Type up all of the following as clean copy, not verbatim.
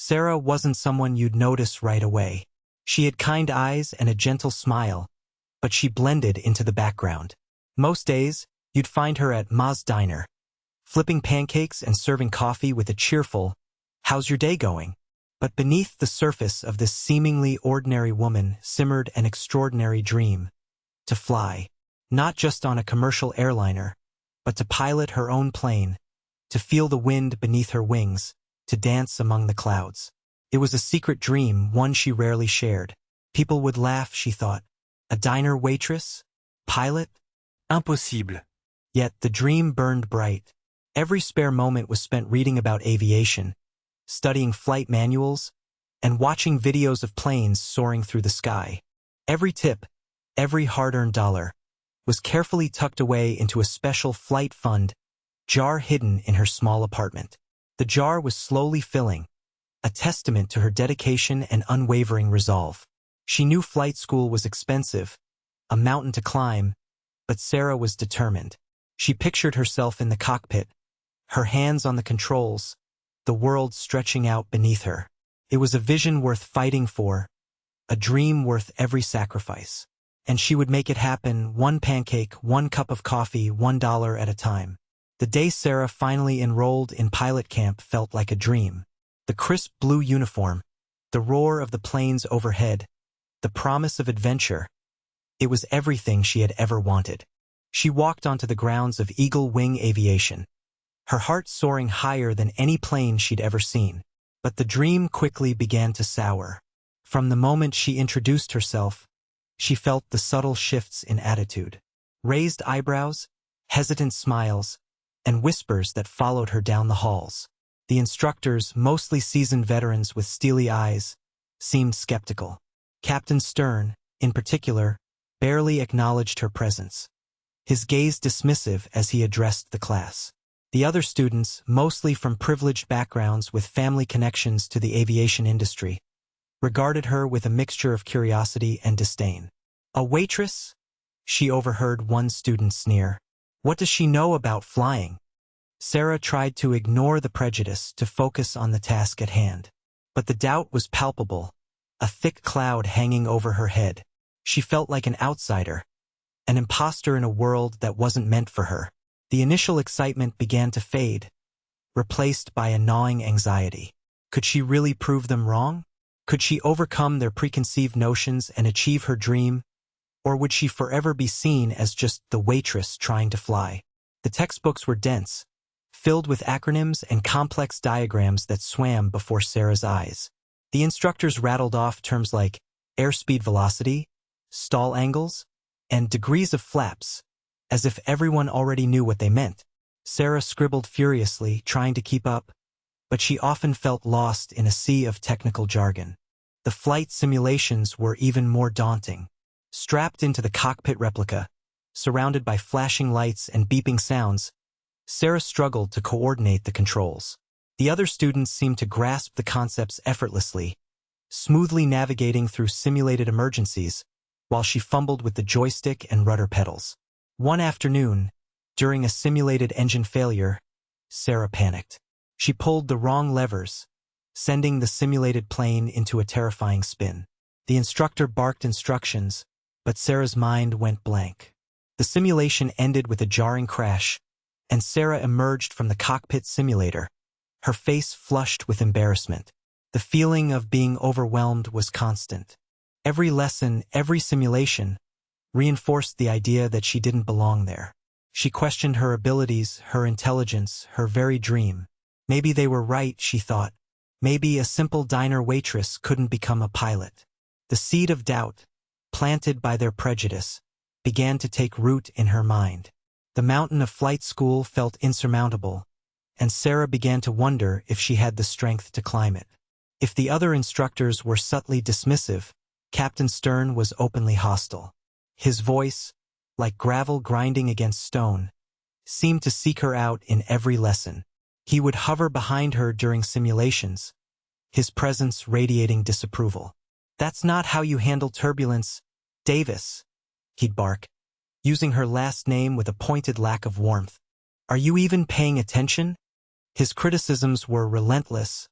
Sarah wasn't someone you'd notice right away. She had kind eyes and a gentle smile, but she blended into the background. Most days, you'd find her at Ma's diner, flipping pancakes and serving coffee with a cheerful, "How's your day going?" But beneath the surface of this seemingly ordinary woman simmered an extraordinary dream: to fly, not just on a commercial airliner, but to pilot her own plane, to feel the wind beneath her wings, to dance among the clouds. It was a secret dream, one she rarely shared. People would laugh, she thought. A diner waitress? Pilot? Impossible. Yet the dream burned bright. Every spare moment was spent reading about aviation, studying flight manuals, and watching videos of planes soaring through the sky. Every tip, every hard-earned dollar, was carefully tucked away into a special flight fund jar hidden in her small apartment. The jar was slowly filling, a testament to her dedication and unwavering resolve. She knew flight school was expensive, a mountain to climb, but Sarah was determined. She pictured herself in the cockpit, her hands on the controls, the world stretching out beneath her. It was a vision worth fighting for, a dream worth every sacrifice. And she would make it happen, one pancake, one cup of coffee, $1 at a time. The day Sarah finally enrolled in pilot camp felt like a dream. The crisp blue uniform, the roar of the planes overhead, the promise of adventure. It was everything she had ever wanted. She walked onto the grounds of Eagle Wing Aviation, her heart soaring higher than any plane she'd ever seen. But the dream quickly began to sour. From the moment she introduced herself, she felt the subtle shifts in attitude. Raised eyebrows, hesitant smiles, and whispers that followed her down the halls. The instructors, mostly seasoned veterans with steely eyes, seemed skeptical. Captain Stern, in particular, barely acknowledged her presence, his gaze dismissive as he addressed the class. The other students, mostly from privileged backgrounds with family connections to the aviation industry, regarded her with a mixture of curiosity and disdain. "A waitress?" she overheard one student sneer. "What does she know about flying?" Sarah tried to ignore the prejudice to focus on the task at hand. But the doubt was palpable, a thick cloud hanging over her head. She felt like an outsider, an imposter in a world that wasn't meant for her. The initial excitement began to fade, replaced by a gnawing anxiety. Could she really prove them wrong? Could she overcome their preconceived notions and achieve her dream? Or would she forever be seen as just the waitress trying to fly? The textbooks were dense, filled with acronyms and complex diagrams that swam before Sarah's eyes. The instructors rattled off terms like airspeed velocity, stall angles, and degrees of flaps, as if everyone already knew what they meant. Sarah scribbled furiously, trying to keep up, but she often felt lost in a sea of technical jargon. The flight simulations were even more daunting. Strapped into the cockpit replica, surrounded by flashing lights and beeping sounds, Sarah struggled to coordinate the controls. The other students seemed to grasp the concepts effortlessly, smoothly navigating through simulated emergencies, while she fumbled with the joystick and rudder pedals. One afternoon, during a simulated engine failure, Sarah panicked. She pulled the wrong levers, sending the simulated plane into a terrifying spin. The instructor barked instructions, but Sarah's mind went blank. The simulation ended with a jarring crash, and Sarah emerged from the cockpit simulator, her face flushed with embarrassment. The feeling of being overwhelmed was constant. Every lesson, every simulation, reinforced the idea that she didn't belong there. She questioned her abilities, her intelligence, her very dream. Maybe they were right, she thought. Maybe a simple diner waitress couldn't become a pilot. The seed of doubt, planted by their prejudice, began to take root in her mind. The mountain of flight school felt insurmountable, and Sarah began to wonder if she had the strength to climb it. If the other instructors were subtly dismissive, Captain Stern was openly hostile. His voice, like gravel grinding against stone, seemed to seek her out in every lesson. He would hover behind her during simulations, his presence radiating disapproval. "That's not how you handle turbulence, Davis," he'd bark, using her last name with a pointed lack of warmth. "Are you even paying attention?" His criticisms were relentless,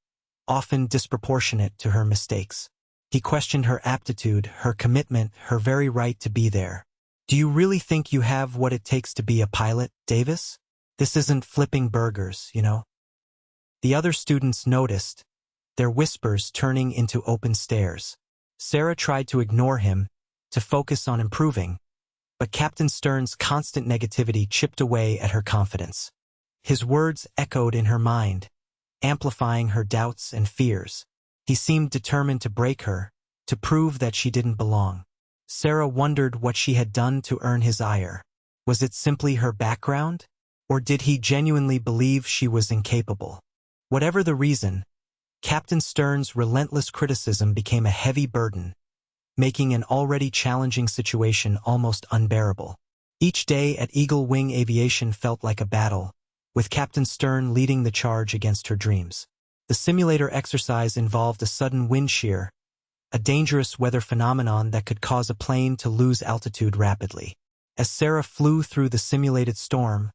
often disproportionate to her mistakes. He questioned her aptitude, her commitment, her very right to be there. "Do you really think you have what it takes to be a pilot, Davis? This isn't flipping burgers, you know." The other students noticed, their whispers turning into open stares. Sarah tried to ignore him, to focus on improving, but Captain Stern's constant negativity chipped away at her confidence. His words echoed in her mind, amplifying her doubts and fears. He seemed determined to break her, to prove that she didn't belong. Sarah wondered what she had done to earn his ire. Was it simply her background? Or did he genuinely believe she was incapable? Whatever the reason, Captain Stern's relentless criticism became a heavy burden, making an already challenging situation almost unbearable. Each day at Eagle Wing Aviation felt like a battle, with Captain Stern leading the charge against her dreams. The simulator exercise involved a sudden wind shear, a dangerous weather phenomenon that could cause a plane to lose altitude rapidly. As Sarah flew through the simulated storm,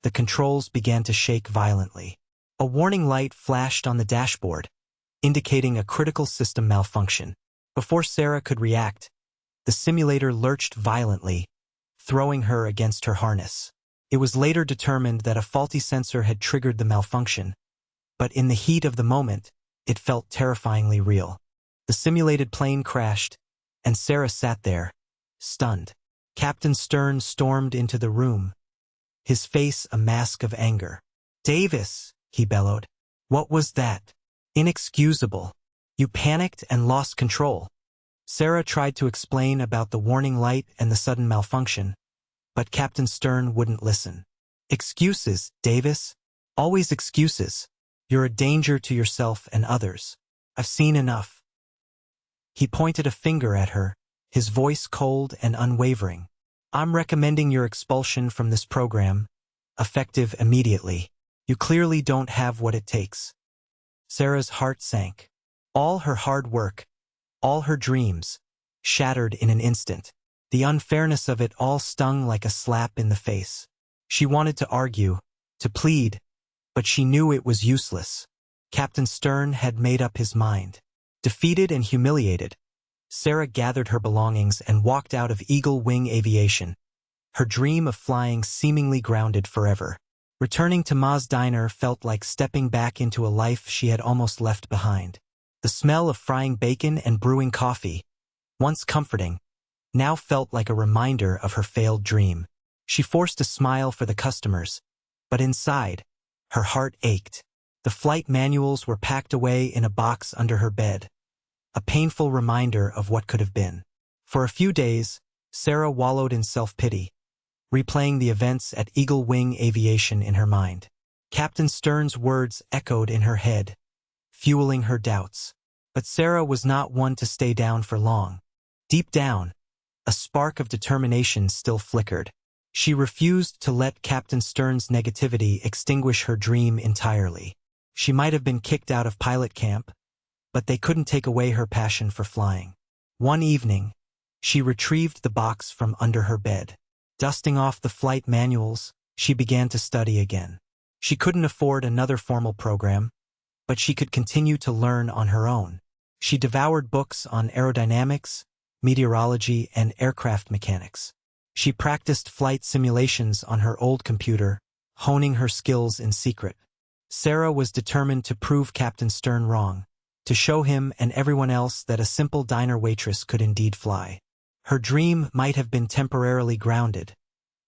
the controls began to shake violently. A warning light flashed on the dashboard, indicating a critical system malfunction. Before Sarah could react, the simulator lurched violently, throwing her against her harness. It was later determined that a faulty sensor had triggered the malfunction, but in the heat of the moment, it felt terrifyingly real. The simulated plane crashed, and Sarah sat there, stunned. Captain Stern stormed into the room, his face a mask of anger. "Davis," he bellowed. "What was that? Inexcusable. You panicked and lost control." Sarah tried to explain about the warning light and the sudden malfunction, but Captain Stern wouldn't listen. "Excuses, Davis. Always excuses. You're a danger to yourself and others. I've seen enough." He pointed a finger at her, his voice cold and unwavering. "I'm recommending your expulsion from this program, effective immediately. You clearly don't have what it takes." Sarah's heart sank. All her hard work, all her dreams, shattered in an instant. The unfairness of it all stung like a slap in the face. She wanted to argue, to plead, but she knew it was useless. Captain Stern had made up his mind. Defeated and humiliated, Sarah gathered her belongings and walked out of Eagle Wing Aviation, her dream of flying seemingly grounded forever. Returning to Ma's Diner felt like stepping back into a life she had almost left behind. The smell of frying bacon and brewing coffee, once comforting, now felt like a reminder of her failed dream. She forced a smile for the customers, but inside, her heart ached. The flight manuals were packed away in a box under her bed, a painful reminder of what could have been. For a few days, Sarah wallowed in self-pity, replaying the events at Eagle Wing Aviation in her mind. Captain Stern's words echoed in her head, fueling her doubts. But Sarah was not one to stay down for long. Deep down, a spark of determination still flickered. She refused to let Captain Stern's negativity extinguish her dream entirely. She might have been kicked out of pilot camp, but they couldn't take away her passion for flying. One evening, she retrieved the box from under her bed. Dusting off the flight manuals, she began to study again. She couldn't afford another formal program, but she could continue to learn on her own. She devoured books on aerodynamics, meteorology, and aircraft mechanics. She practiced flight simulations on her old computer, honing her skills in secret. Sarah was determined to prove Captain Stern wrong, to show him and everyone else that a simple diner waitress could indeed fly. Her dream might have been temporarily grounded,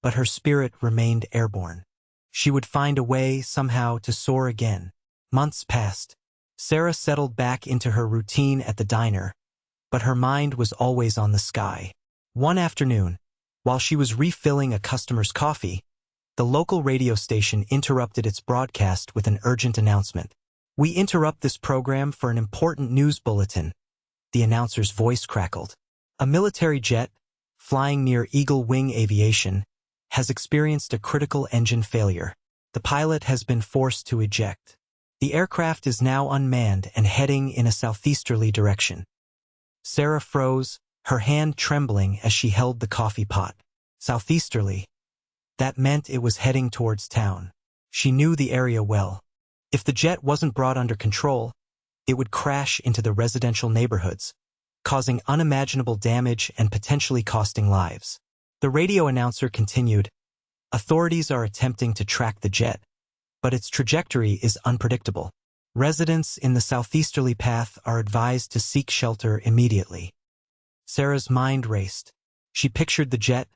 but her spirit remained airborne. She would find a way, somehow, to soar again. Months passed. Sarah settled back into her routine at the diner, but her mind was always on the sky. One afternoon, while she was refilling a customer's coffee, the local radio station interrupted its broadcast with an urgent announcement. "We interrupt this program for an important news bulletin," the announcer's voice crackled. "A military jet, flying near Eagle Wing Aviation, has experienced a critical engine failure. The pilot has been forced to eject. The aircraft is now unmanned and heading in a southeasterly direction." Sarah froze, her hand trembling as she held the coffee pot. Southeasterly. That meant it was heading towards town. She knew the area well. If the jet wasn't brought under control, It would crash into the residential neighborhoods, causing unimaginable damage and potentially costing lives. The radio announcer continued, "Authorities are attempting to track the jet, but its trajectory is unpredictable. Residents in the southeasterly path are advised to seek shelter immediately." Sarah's mind raced. She pictured the jet,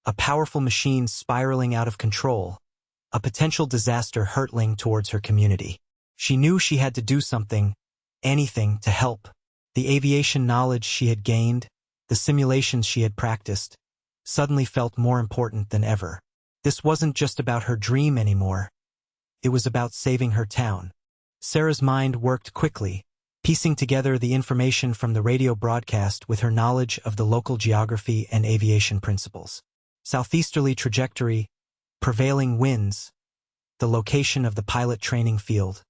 a powerful machine spiraling out of control, a potential disaster hurtling towards her community. She knew she had to do something, anything, to help. The aviation knowledge she had gained, the simulations she had practiced, suddenly felt more important than ever. This wasn't just about her dream anymore. It was about saving her town. Sarah's mind worked quickly, piecing together the information from the radio broadcast with her knowledge of the local geography and aviation principles. Southeasterly trajectory, prevailing winds, the location of the pilot training field.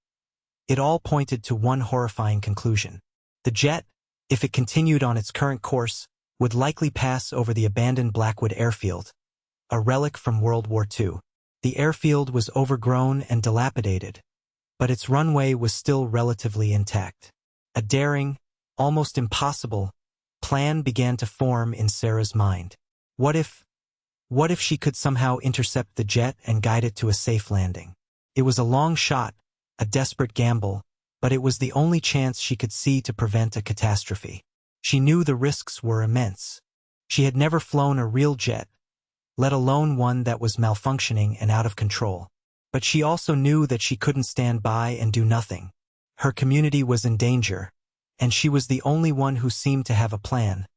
It all pointed to one horrifying conclusion. The jet, if it continued on its current course, would likely pass over the abandoned Blackwood airfield, a relic from World War II. The airfield was overgrown and dilapidated, but its runway was still relatively intact. A daring, almost impossible, plan began to form in Sarah's mind. What if she could somehow intercept the jet and guide it to a safe landing? It was a long shot, a desperate gamble, but it was the only chance she could see to prevent a catastrophe. She knew the risks were immense. She had never flown a real jet, let alone one that was malfunctioning and out of control. But she also knew that she couldn't stand by and do nothing. Her community was in danger, and she was the only one who seemed to have a plan,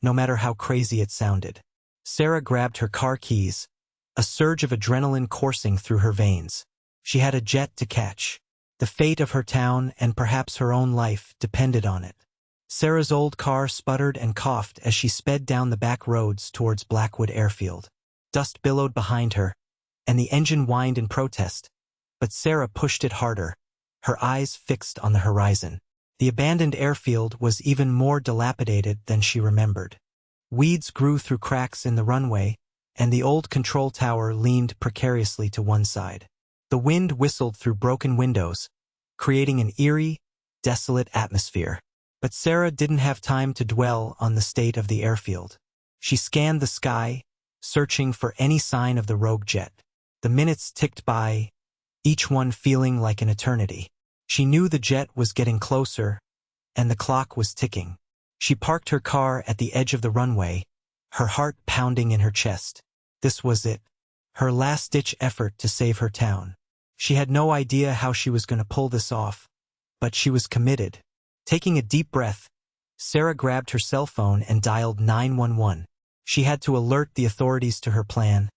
no matter how crazy it sounded. Sarah grabbed her car keys, a surge of adrenaline coursing through her veins. She had a jet to catch. The fate of her town and perhaps her own life depended on it. Sarah's old car sputtered and coughed as she sped down the back roads towards Blackwood Airfield. Dust billowed behind her, and the engine whined in protest, but Sarah pushed it harder, her eyes fixed on the horizon. The abandoned airfield was even more dilapidated than she remembered. Weeds grew through cracks in the runway, and the old control tower leaned precariously to one side. The wind whistled through broken windows, creating an eerie, desolate atmosphere. But Sarah didn't have time to dwell on the state of the airfield. She scanned the sky, searching for any sign of the rogue jet. The minutes ticked by, each one feeling like an eternity. She knew the jet was getting closer, and the clock was ticking. She parked her car at the edge of the runway, her heart pounding in her chest. This was it, her last-ditch effort to save her town. She had no idea how she was going to pull this off, but she was committed. Taking a deep breath, Sarah grabbed her cell phone and dialed 911. She had to alert the authorities to her plan,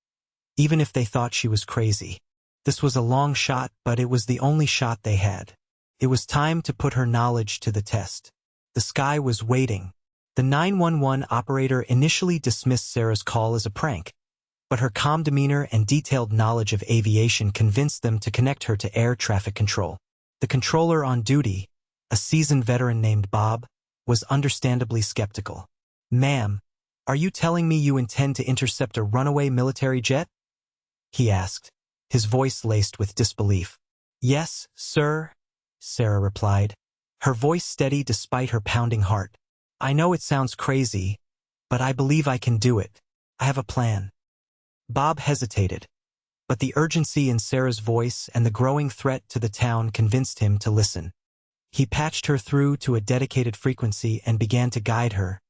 even if they thought she was crazy. This was a long shot, but it was the only shot they had. It was time to put her knowledge to the test. The sky was waiting. The 911 operator initially dismissed Sarah's call as a prank, but her calm demeanor and detailed knowledge of aviation convinced them to connect her to air traffic control. The controller on duty, a seasoned veteran named Bob, was understandably skeptical. "Ma'am, are you telling me you intend to intercept a runaway military jet?" he asked, his voice laced with disbelief. "Yes, sir," Sarah replied, her voice steady despite her pounding heart. "I know it sounds crazy, but I believe I can do it. I have a plan." Bob hesitated, but the urgency in Sarah's voice and the growing threat to the town convinced him to listen. He patched her through to a dedicated frequency and began to guide her,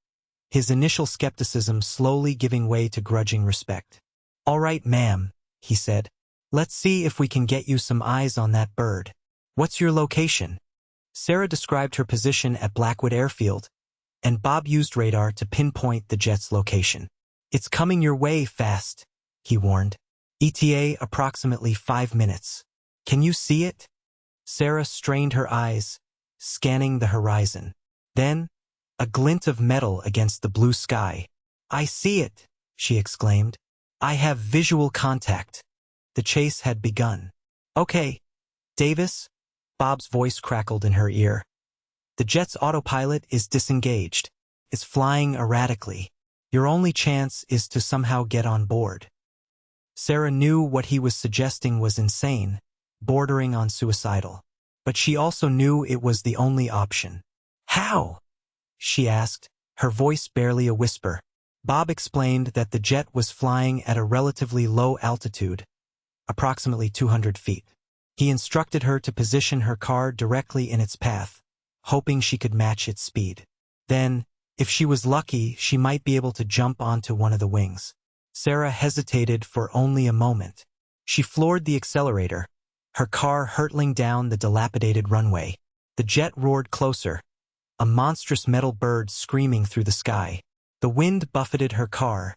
his initial skepticism slowly giving way to grudging respect. "All right, ma'am," he said. "Let's see if we can get you some eyes on that bird. What's your location?" Sarah described her position at Blackwood Airfield, and Bob used radar to pinpoint the jet's location. "It's coming your way fast," he warned. "ETA approximately 5 minutes. Can you see it?" Sarah strained her eyes, scanning the horizon. Then, a glint of metal against the blue sky. "I see it," she exclaimed. "I have visual contact." The chase had begun. "Okay, Davis," Bob's voice crackled in her ear. "The jet's autopilot is disengaged. It's flying erratically. Your only chance is to somehow get on board." Sarah knew what he was suggesting was insane, bordering on suicidal. But she also knew it was the only option. "How?" she asked, her voice barely a whisper. Bob explained that the jet was flying at a relatively low altitude, approximately 200 feet. He instructed her to position her car directly in its path, hoping she could match its speed. Then, if she was lucky, she might be able to jump onto one of the wings. Sarah hesitated for only a moment. She floored the accelerator, her car hurtling down the dilapidated runway. The jet roared closer, a monstrous metal bird screaming through the sky. The wind buffeted her car,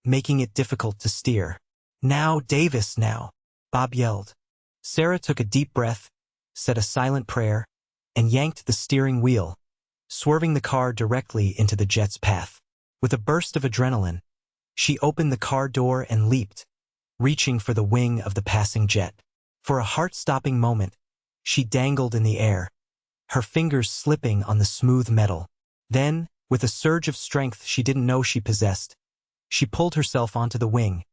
making it difficult to steer. "Now, Davis, now!" Bob yelled. Sarah took a deep breath, said a silent prayer, and yanked the steering wheel, swerving the car directly into the jet's path. With a burst of adrenaline, she opened the car door and leaped, reaching for the wing of the passing jet. For a heart-stopping moment, she dangled in the air, her fingers slipping on the smooth metal. Then, with a surge of strength she didn't know she possessed, she pulled herself onto the wing,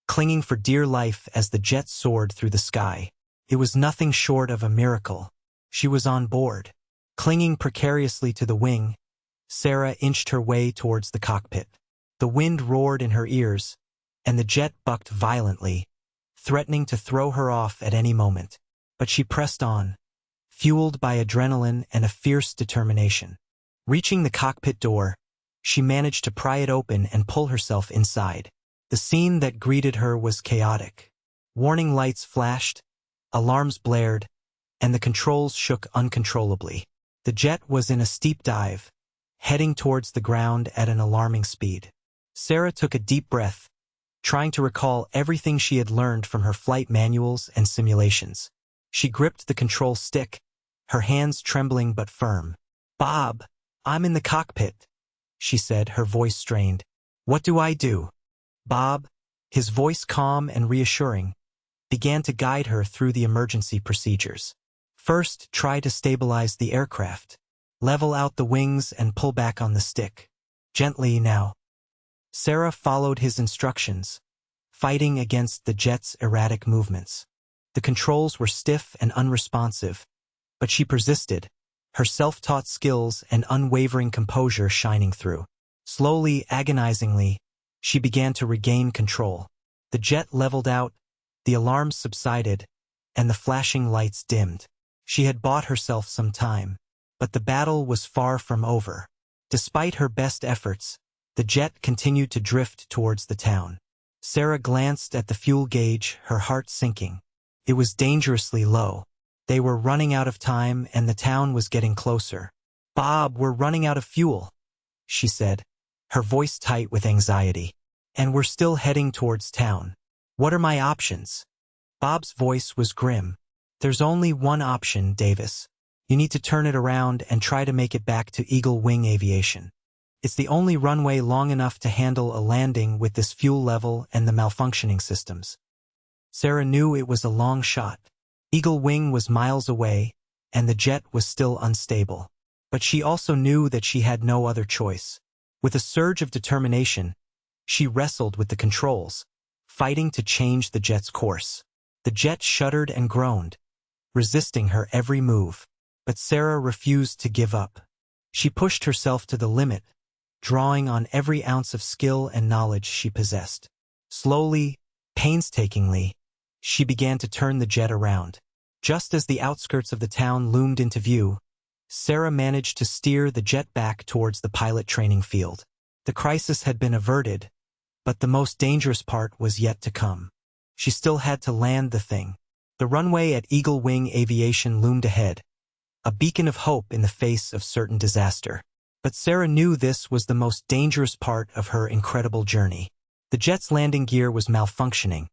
clinging for dear life as the jet soared through the sky. It was nothing short of a miracle. She was on board. Clinging precariously to the wing, Sarah inched her way towards the cockpit. The wind roared in her ears, and the jet bucked violently, threatening to throw her off at any moment. But she pressed on, fueled by adrenaline and a fierce determination. Reaching the cockpit door, she managed to pry it open and pull herself inside. The scene that greeted her was chaotic. Warning lights flashed, alarms blared, and the controls shook uncontrollably. The jet was in a steep dive, heading towards the ground at an alarming speed. Sarah took a deep breath, trying to recall everything she had learned from her flight manuals and simulations. She gripped the control stick, her hands trembling but firm. "Bob, I'm in the cockpit," she said, her voice strained. "What do I do?" Bob, his voice calm and reassuring, began to guide her through the emergency procedures. "First, try to stabilize the aircraft. Level out the wings and pull back on the stick. Gently now." Sarah followed his instructions, fighting against the jet's erratic movements. The controls were stiff and unresponsive, but she persisted, her self-taught skills and unwavering composure shining through. Slowly, agonizingly, she began to regain control. The jet leveled out, the alarms subsided, and the flashing lights dimmed. She had bought herself some time, but the battle was far from over. Despite her best efforts, the jet continued to drift towards the town. Sarah glanced at the fuel gauge, her heart sinking. It was dangerously low. They were running out of time and the town was getting closer. "Bob, we're running out of fuel," she said, her voice tight with anxiety. "And we're still heading towards town. What are my options?" Bob's voice was grim. "There's only one option, Davis. You need to turn it around and try to make it back to Eagle Wing Aviation. It's the only runway long enough to handle a landing with this fuel level and the malfunctioning systems." Sarah knew it was a long shot. Eagle Wing was miles away, and the jet was still unstable. But she also knew that she had no other choice. With a surge of determination, she wrestled with the controls, fighting to change the jet's course. The jet shuddered and groaned, resisting her every move. But Sarah refused to give up. She pushed herself to the limit, drawing on every ounce of skill and knowledge she possessed. Slowly, painstakingly, she began to turn the jet around. Just as the outskirts of the town loomed into view, Sarah managed to steer the jet back towards the pilot training field. The crisis had been averted, but the most dangerous part was yet to come. She still had to land the thing. The runway at Eagle Wing Aviation loomed ahead, a beacon of hope in the face of certain disaster. But Sarah knew this was the most dangerous part of her incredible journey. The jet's landing gear was malfunctioning,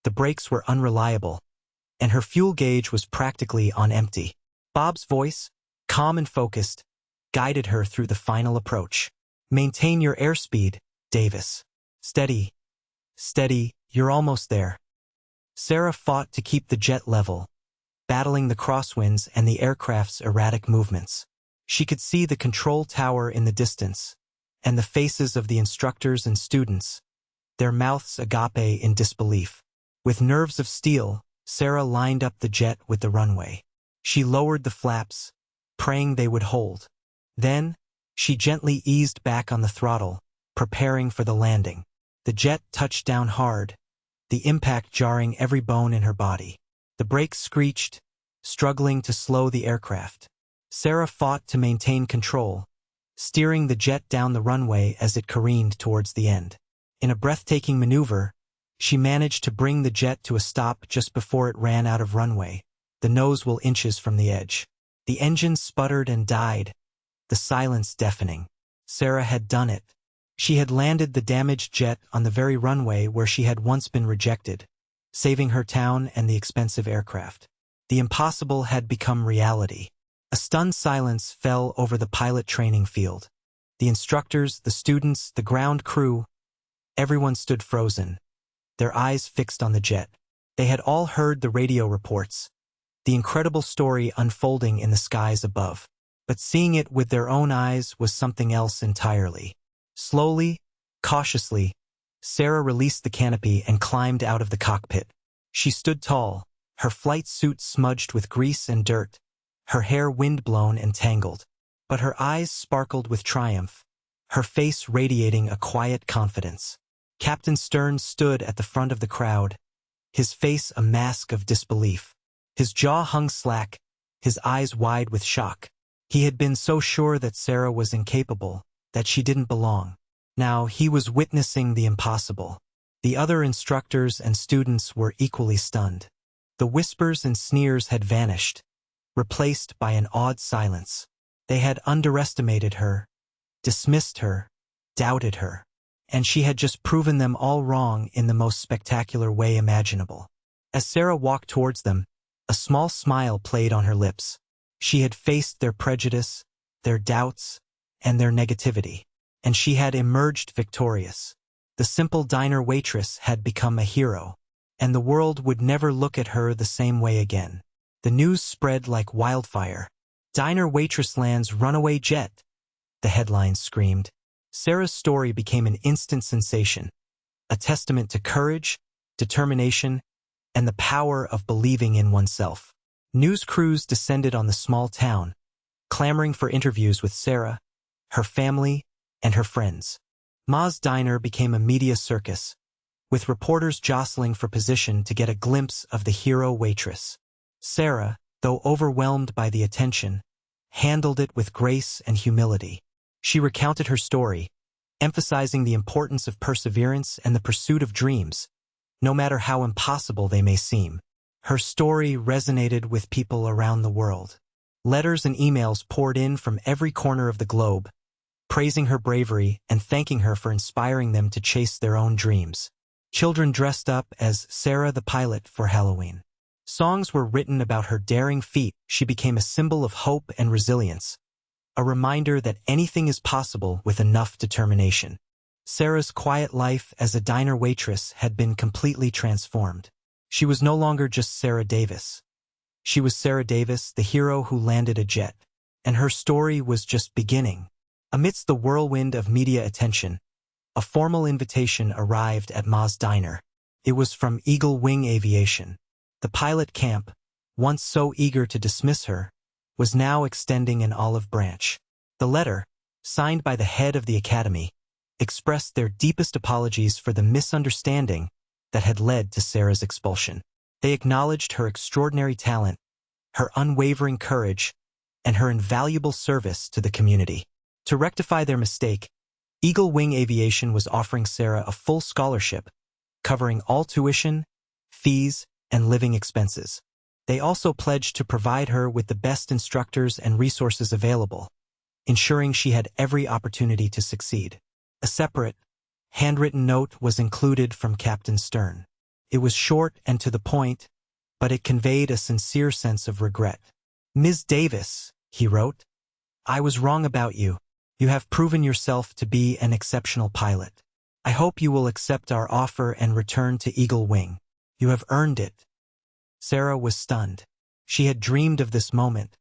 the brakes were unreliable, and her fuel gauge was practically on empty. Bob's voice, calm and focused, guided her through the final approach. "Maintain your airspeed, Davis. Steady. Steady, you're almost there." Sarah fought to keep the jet level, battling the crosswinds and the aircraft's erratic movements. She could see the control tower in the distance, and the faces of the instructors and students, their mouths agape in disbelief. With nerves of steel, Sarah lined up the jet with the runway. She lowered the flaps, praying they would hold. Then, she gently eased back on the throttle, preparing for the landing. The jet touched down hard, the impact jarring every bone in her body. The brakes screeched, struggling to slow the aircraft. Sarah fought to maintain control, steering the jet down the runway as it careened towards the end. In a breathtaking maneuver, she managed to bring the jet to a stop just before it ran out of runway, the nose well inches from the edge. The engine sputtered and died, the silence deafening. Sarah had done it. She had landed the damaged jet on the very runway where she had once been rejected, saving her town and the expensive aircraft. The impossible had become reality. A stunned silence fell over the pilot training field. The instructors, the students, the ground crew, everyone stood frozen, their eyes fixed on the jet. They had all heard the radio reports, the incredible story unfolding in the skies above. But seeing it with their own eyes was something else entirely. Slowly, cautiously, Sarah released the canopy and climbed out of the cockpit. She stood tall, her flight suit smudged with grease and dirt, her hair wind-blown and tangled. But her eyes sparkled with triumph, her face radiating a quiet confidence. Captain Stern stood at the front of the crowd, his face a mask of disbelief. His jaw hung slack, his eyes wide with shock. He had been so sure that Sarah was incapable, that she didn't belong. Now he was witnessing the impossible. The other instructors and students were equally stunned. The whispers and sneers had vanished, replaced by an awed silence. They had underestimated her, dismissed her, doubted her. And she had just proven them all wrong in the most spectacular way imaginable. As Sarah walked towards them, a small smile played on her lips. She had faced their prejudice, their doubts, and their negativity, and she had emerged victorious. The simple diner waitress had become a hero, and the world would never look at her the same way again. The news spread like wildfire. "Diner waitress lands runaway jet," the headlines screamed. Sarah's story became an instant sensation, a testament to courage, determination, and the power of believing in oneself. News crews descended on the small town, clamoring for interviews with Sarah, her family, and her friends. Ma's Diner became a media circus, with reporters jostling for position to get a glimpse of the hero waitress. Sarah, though overwhelmed by the attention, handled it with grace and humility. She recounted her story, emphasizing the importance of perseverance and the pursuit of dreams, no matter how impossible they may seem. Her story resonated with people around the world. Letters and emails poured in from every corner of the globe, praising her bravery and thanking her for inspiring them to chase their own dreams. Children dressed up as Sarah the pilot for Halloween. Songs were written about her daring feat. She became a symbol of hope and resilience, a reminder that anything is possible with enough determination. Sarah's quiet life as a diner waitress had been completely transformed. She was no longer just Sarah Davis. She was Sarah Davis, the hero who landed a jet. And her story was just beginning. Amidst the whirlwind of media attention, a formal invitation arrived at Ma's Diner. It was from Eagle Wing Aviation. The pilot camp, once so eager to dismiss her, was now extending an olive branch. The letter, signed by the head of the academy, expressed their deepest apologies for the misunderstanding that had led to Sarah's expulsion. They acknowledged her extraordinary talent, her unwavering courage, and her invaluable service to the community. To rectify their mistake, Eagle Wing Aviation was offering Sarah a full scholarship, covering all tuition, fees, and living expenses. They also pledged to provide her with the best instructors and resources available, ensuring she had every opportunity to succeed. A separate, handwritten note was included from Captain Stern. It was short and to the point, but it conveyed a sincere sense of regret. "Ms. Davis," he wrote, "I was wrong about you. You have proven yourself to be an exceptional pilot. I hope you will accept our offer and return to Eagle Wing. You have earned it." Sarah was stunned. She had dreamed of this moment,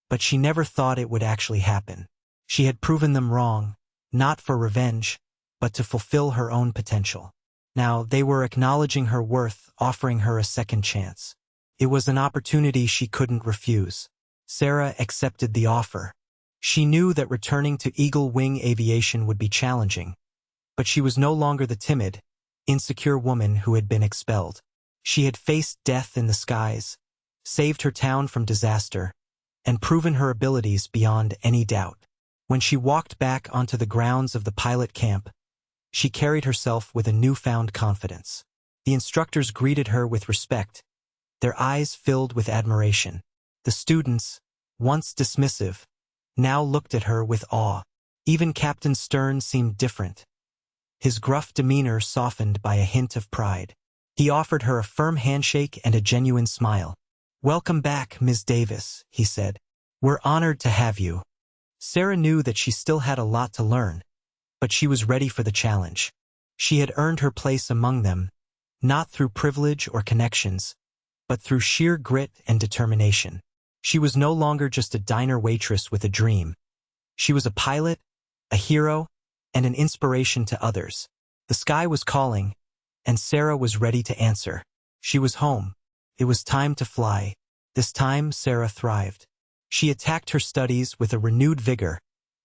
but she never thought it would actually happen. She had proven them wrong, not for revenge, but to fulfill her own potential. Now they were acknowledging her worth, offering her a second chance. It was an opportunity she couldn't refuse. Sarah accepted the offer. She knew that returning to Eagle Wing Aviation would be challenging, but she was no longer the timid, insecure woman who had been expelled. She had faced death in the skies, saved her town from disaster, and proven her abilities beyond any doubt. When she walked back onto the grounds of the pilot camp, she carried herself with a newfound confidence. The instructors greeted her with respect, their eyes filled with admiration. The students, once dismissive, now looked at her with awe. Even Captain Stern seemed different, his gruff demeanor softened by a hint of pride. He offered her a firm handshake and a genuine smile. "Welcome back, Ms. Davis," he said. "We're honored to have you." Sarah knew that she still had a lot to learn, but she was ready for the challenge. She had earned her place among them, not through privilege or connections, but through sheer grit and determination. She was no longer just a diner waitress with a dream. She was a pilot, a hero, and an inspiration to others. The sky was calling, and Sarah was ready to answer. She was home. It was time to fly. This time, Sarah thrived. She attacked her studies with a renewed vigor,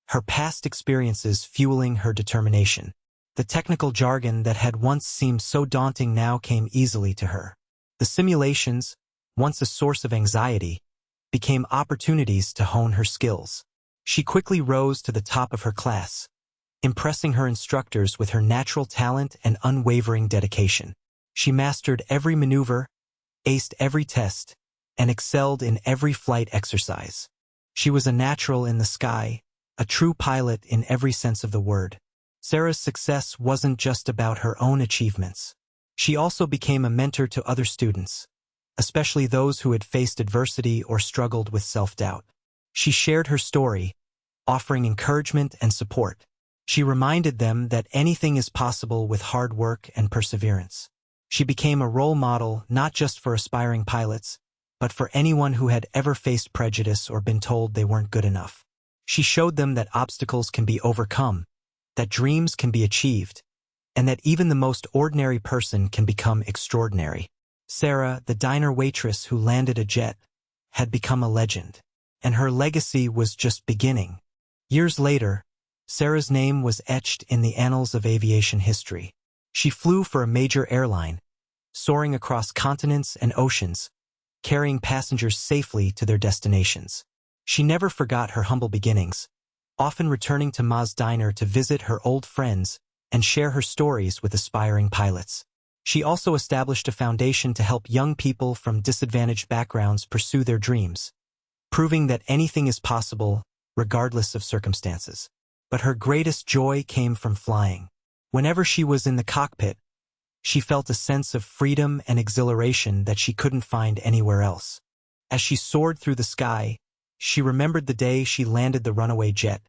her past experiences fueling her determination. The technical jargon that had once seemed so daunting now came easily to her. The simulations, once a source of anxiety, became opportunities to hone her skills. She quickly rose to the top of her class, impressing her instructors with her natural talent and unwavering dedication. She mastered every maneuver, aced every test, and excelled in every flight exercise. She was a natural in the sky, a true pilot in every sense of the word. Sarah's success wasn't just about her own achievements. She also became a mentor to other students, especially those who had faced adversity or struggled with self-doubt. She shared her story, offering encouragement and support. She reminded them that anything is possible with hard work and perseverance. She became a role model not just for aspiring pilots, but for anyone who had ever faced prejudice or been told they weren't good enough. She showed them that obstacles can be overcome, that dreams can be achieved, and that even the most ordinary person can become extraordinary. Sarah, the diner waitress who landed a jet, had become a legend, and her legacy was just beginning. Years later, Sarah's name was etched in the annals of aviation history. She flew for a major airline, soaring across continents and oceans, carrying passengers safely to their destinations. She never forgot her humble beginnings, often returning to Ma's Diner to visit her old friends and share her stories with aspiring pilots. She also established a foundation to help young people from disadvantaged backgrounds pursue their dreams, proving that anything is possible, regardless of circumstances. But her greatest joy came from flying. Whenever she was in the cockpit, she felt a sense of freedom and exhilaration that she couldn't find anywhere else. As she soared through the sky, she remembered the day she landed the runaway jet,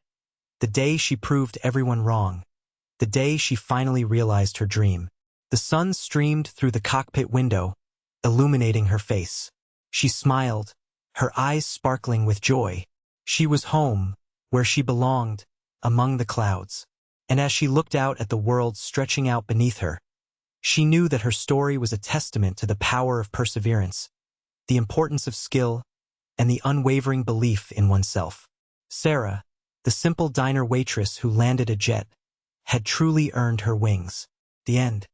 the day she proved everyone wrong, the day she finally realized her dream. The sun streamed through the cockpit window, illuminating her face. She smiled, her eyes sparkling with joy. She was home, where she belonged, among the clouds. And as she looked out at the world stretching out beneath her, she knew that her story was a testament to the power of perseverance, the importance of skill, and the unwavering belief in oneself. Sarah, the simple diner waitress who landed a jet, had truly earned her wings. The end.